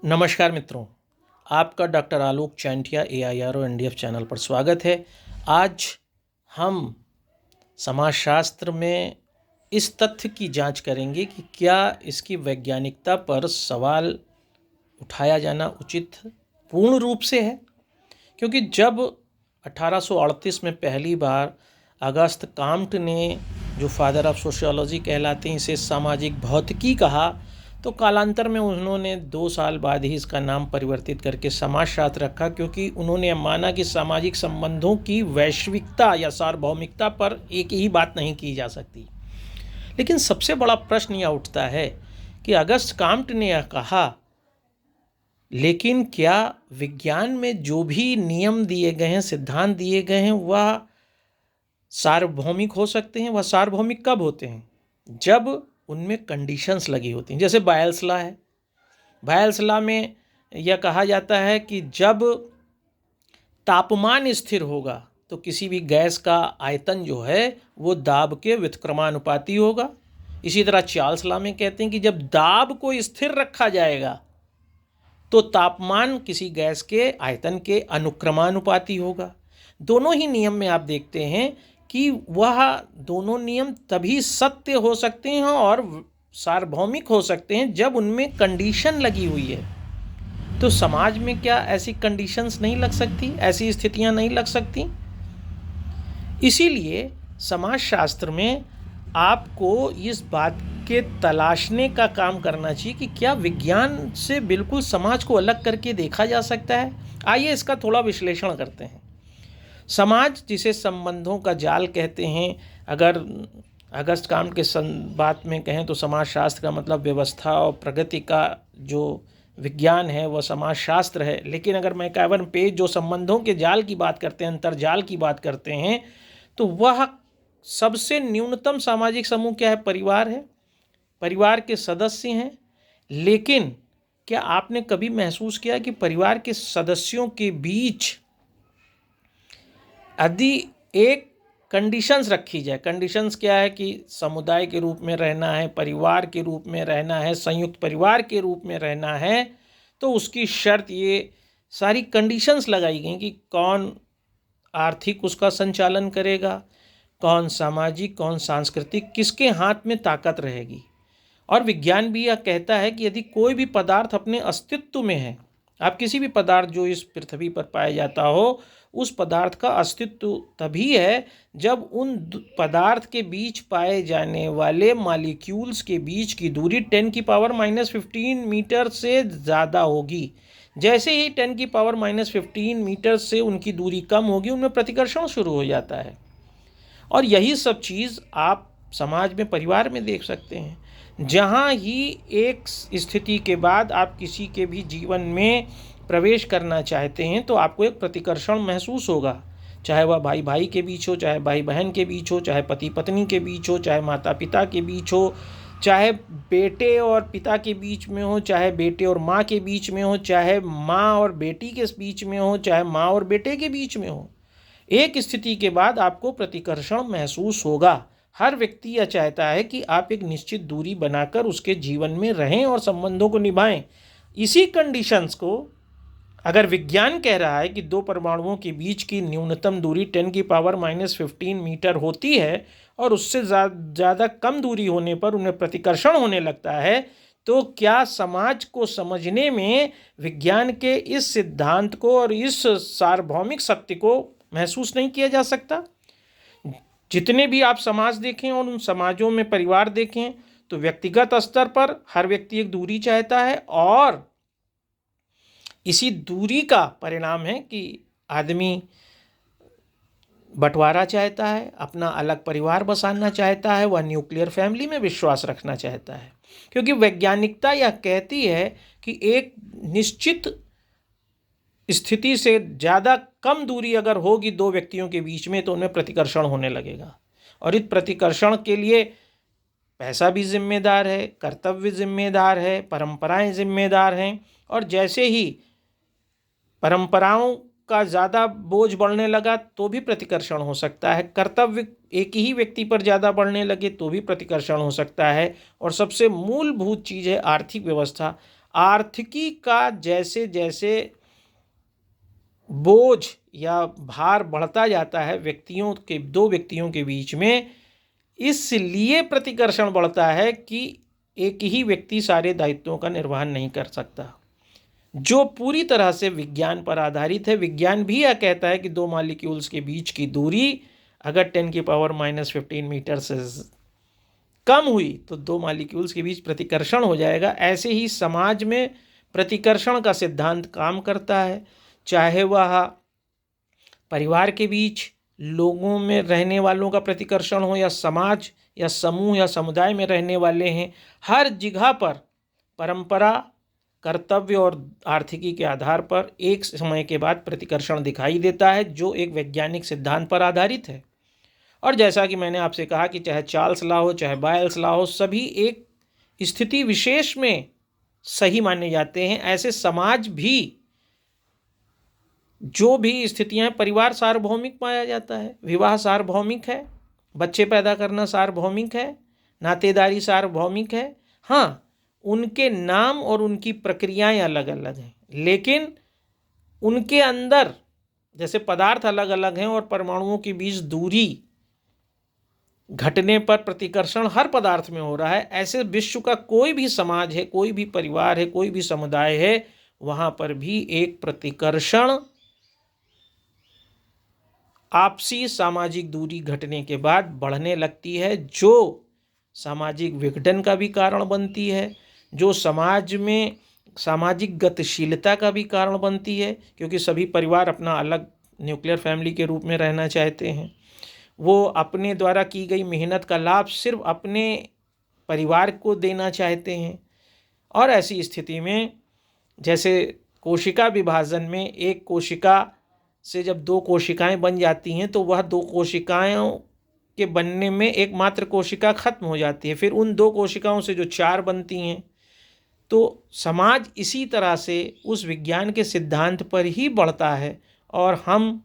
नमस्कार मित्रों, आपका डॉक्टर आलोक चांटिया AIRO NDF चैनल पर स्वागत है। आज हम समाजशास्त्र में इस तथ्य की जांच करेंगे कि क्या इसकी वैज्ञानिकता पर सवाल उठाया जाना उचित पूर्ण रूप से है, क्योंकि जब 1838 में पहली बार अगस्त काम्ट ने, जो फादर ऑफ सोशियोलॉजी कहलाते हैं, इसे सामाजिक भौतिकी कहा, तो कालांतर में उन्होंने 2 साल बाद ही इसका नाम परिवर्तित करके समाजशास्त्र रखा, क्योंकि उन्होंने माना कि सामाजिक संबंधों की वैश्विकता या सार्वभौमिकता पर एक ही बात नहीं की जा सकती। लेकिन सबसे बड़ा प्रश्न यह उठता है कि अगस्त काम्ट ने यह कहा, लेकिन क्या विज्ञान में जो भी नियम दिए गए हैं, सिद्धांत दिए गए हैं, वह सार्वभौमिक हो सकते हैं? वह सार्वभौमिक कब होते हैं? जब उनमें कंडीशंस लगी होती हैं। जैसे बायल्स लॉ है। बायल्स लॉ में यह कहा जाता है कि जब तापमान स्थिर होगा तो किसी भी गैस का आयतन जो है वो दाब के व्युत्क्रमानुपाती होगा। इसी तरह चार्ल्स लॉ में कहते हैं कि जब दाब को स्थिर रखा जाएगा तो तापमान किसी गैस के आयतन के अनुक्रमानुपाती होगा। दोनों ही नियम में आप देखते हैं कि वह दोनों नियम तभी सत्य हो सकते हैं और सार्वभौमिक हो सकते हैं जब उनमें कंडीशन लगी हुई है। तो समाज में क्या ऐसी कंडीशंस नहीं लग सकती, ऐसी स्थितियां नहीं लग सकती? इसीलिए समाजशास्त्र में आपको इस बात के तलाशने का काम करना चाहिए कि क्या विज्ञान से बिल्कुल समाज को अलग करके देखा जा सकता है। आइए इसका थोड़ा विश्लेषण करते हैं। समाज, जिसे संबंधों का जाल कहते हैं, अगर अगस्त काम्ट के बात में कहें तो समाजशास्त्र का मतलब व्यवस्था और प्रगति का जो विज्ञान है वह समाजशास्त्र है। लेकिन अगर मैकइवन पेज जो संबंधों के जाल की बात करते हैं, अंतरजाल की बात करते हैं, तो वह सबसे न्यूनतम सामाजिक समूह क्या है? परिवार है। परिवार के सदस्य हैं। लेकिन क्या आपने कभी महसूस किया कि परिवार के सदस्यों के बीच यदि एक कंडीशंस रखी जाए? कंडीशंस क्या है कि समुदाय के रूप में रहना है, परिवार के रूप में रहना है, संयुक्त परिवार के रूप में रहना है, तो उसकी शर्त ये सारी कंडीशंस लगाई गई कि कौन आर्थिक उसका संचालन करेगा, कौन सामाजिक, कौन सांस्कृतिक, किसके हाथ में ताकत रहेगी। और विज्ञान भी यह कहता है कि यदि कोई भी पदार्थ अपने अस्तित्व में है, आप किसी भी पदार्थ जो इस पृथ्वी पर पाया जाता हो, उस पदार्थ का अस्तित्व तभी है जब उन पदार्थ के बीच पाए जाने वाले मॉलिक्यूल्स के बीच की दूरी 10⁻⁻15 मीटर से ज़्यादा होगी। जैसे ही 10⁻⁻15 मीटर से उनकी दूरी कम होगी, उनमें प्रतिकर्षण शुरू हो जाता है। और यही सब चीज़ आप समाज में, परिवार में देख सकते हैं। जहाँ ही एक स्थिति के बाद आप किसी के भी जीवन में प्रवेश करना चाहते हैं तो आपको एक प्रतिकर्षण महसूस होगा, चाहे वह भाई भाई के बीच हो, चाहे भाई बहन के बीच हो, चाहे पति पत्नी के बीच हो, चाहे माता पिता के बीच हो, चाहे बेटे और पिता के बीच में हो, चाहे बेटे और माँ के बीच में हो, चाहे माँ और बेटी के बीच में हो, चाहे माँ और बेटे के बीच में हो। एक स्थिति के बाद आपको प्रतिकर्षण महसूस होगा। हर व्यक्ति यह चाहता है कि आप एक निश्चित दूरी बनाकर उसके जीवन में रहें और संबंधों को निभाएं। इसी कंडीशंस को अगर विज्ञान कह रहा है कि 2 परमाणुओं के बीच की न्यूनतम दूरी 10⁻⁻15 मीटर होती है और उससे ज़्यादा कम दूरी होने पर उनमें प्रतिकर्षण होने लगता है, तो क्या समाज को समझने में विज्ञान के इस सिद्धांत को और इस सार्वभौमिक सत्य को महसूस नहीं किया जा सकता? जितने भी आप समाज देखें और उन समाजों में परिवार देखें, तो व्यक्तिगत स्तर पर हर व्यक्ति एक दूरी चाहता है और इसी दूरी का परिणाम है कि आदमी बंटवारा चाहता है, अपना अलग परिवार बसाना चाहता है, वह न्यूक्लियर फैमिली में विश्वास रखना चाहता है। क्योंकि वैज्ञानिकता यह कहती है कि एक निश्चित स्थिति से ज़्यादा कम दूरी अगर होगी 2 व्यक्तियों के बीच में, तो उनमें प्रतिकर्षण होने लगेगा। और इस प्रतिकर्षण के लिए पैसा भी जिम्मेदार है, कर्तव्य जिम्मेदार है, परंपराएं जिम्मेदार हैं। और जैसे ही परंपराओं का ज़्यादा बोझ बढ़ने लगा तो भी प्रतिकर्षण हो सकता है। कर्तव्य एक ही व्यक्ति पर ज़्यादा बढ़ने लगे तो भी प्रतिकर्षण हो सकता है। और सबसे मूलभूत चीज़ है आर्थिक व्यवस्था। आर्थिकी का जैसे जैसे बोझ या भार बढ़ता जाता है दो व्यक्तियों के बीच में, इसलिए प्रतिकर्षण बढ़ता है कि एक ही व्यक्ति सारे दायित्वों का निर्वहन नहीं कर सकता, जो पूरी तरह से विज्ञान पर आधारित है। विज्ञान भी यह कहता है कि दो मॉलिक्यूल्स के बीच की दूरी अगर 10⁻⁻15 मीटर से कम हुई तो दो मॉलिक्यूल्स के बीच प्रतिकर्षण हो जाएगा। ऐसे ही समाज में प्रतिकर्षण का सिद्धांत काम करता है, चाहे वह परिवार के बीच लोगों में रहने वालों का प्रतिकर्षण हो या समाज या समूह या समुदाय में रहने वाले हैं। हर जगह पर परंपरा, कर्तव्य और आर्थिकी के आधार पर एक समय के बाद प्रतिकर्षण दिखाई देता है, जो एक वैज्ञानिक सिद्धांत पर आधारित है। और जैसा कि मैंने आपसे कहा कि चाहे चार्ल्स लॉ हो, चाहे बायल्स लॉ हो, सभी एक स्थिति विशेष में सही माने जाते हैं। ऐसे समाज भी, जो भी स्थितियां, परिवार सार्वभौमिक पाया जाता है, विवाह सार्वभौमिक है, बच्चे पैदा करना सार्वभौमिक है, नातेदारी सार्वभौमिक है। हाँ, उनके नाम और उनकी प्रक्रियाएं अलग अलग हैं, लेकिन उनके अंदर जैसे पदार्थ अलग अलग हैं और परमाणुओं के बीच दूरी घटने पर प्रतिकर्षण हर पदार्थ में हो रहा है, ऐसे विश्व का कोई भी समाज है, कोई भी परिवार है, कोई भी समुदाय है, वहां पर भी एक प्रतिकर्षण आपसी सामाजिक दूरी घटने के बाद बढ़ने लगती है, जो सामाजिक विघटन का भी कारण बनती है, जो समाज में सामाजिक गतिशीलता का भी कारण बनती है, क्योंकि सभी परिवार अपना अलग न्यूक्लियर फैमिली के रूप में रहना चाहते हैं। वो अपने द्वारा की गई मेहनत का लाभ सिर्फ अपने परिवार को देना चाहते हैं। और ऐसी स्थिति में जैसे कोशिका विभाजन में एक कोशिका से जब दो कोशिकाएं बन जाती हैं तो वह दो कोशिकाओं के बनने में एकमात्र कोशिका खत्म हो जाती है, फिर उन दो कोशिकाओं से जो चार बनती हैं। तो समाज इसी तरह से उस विज्ञान के सिद्धांत पर ही बढ़ता है और हम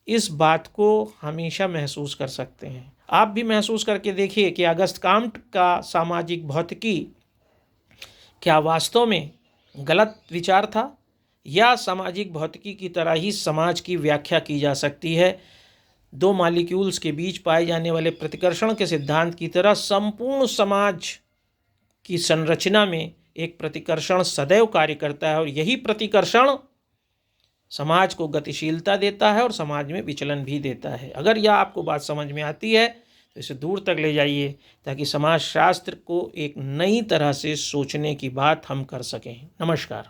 इस बात को हमेशा महसूस कर सकते हैं। आप भी महसूस करके देखिए कि अगस्त काम्ट का सामाजिक भौतिकी क्या वास्तव में गलत विचार था, या सामाजिक भौतिकी की तरह ही समाज की व्याख्या की जा सकती है। दो मॉलिक्यूल्स के बीच पाए जाने वाले प्रतिकर्षण के सिद्धांत की तरह संपूर्ण समाज की संरचना में एक प्रतिकर्षण सदैव कार्य करता है, और यही प्रतिकर्षण समाज को गतिशीलता देता है और समाज में विचलन भी देता है। अगर यह आपको बात समझ में आती है तो इसे दूर तक ले जाइए, ताकि समाजशास्त्र को एक नई तरह से सोचने की बात हम कर सकें। नमस्कार।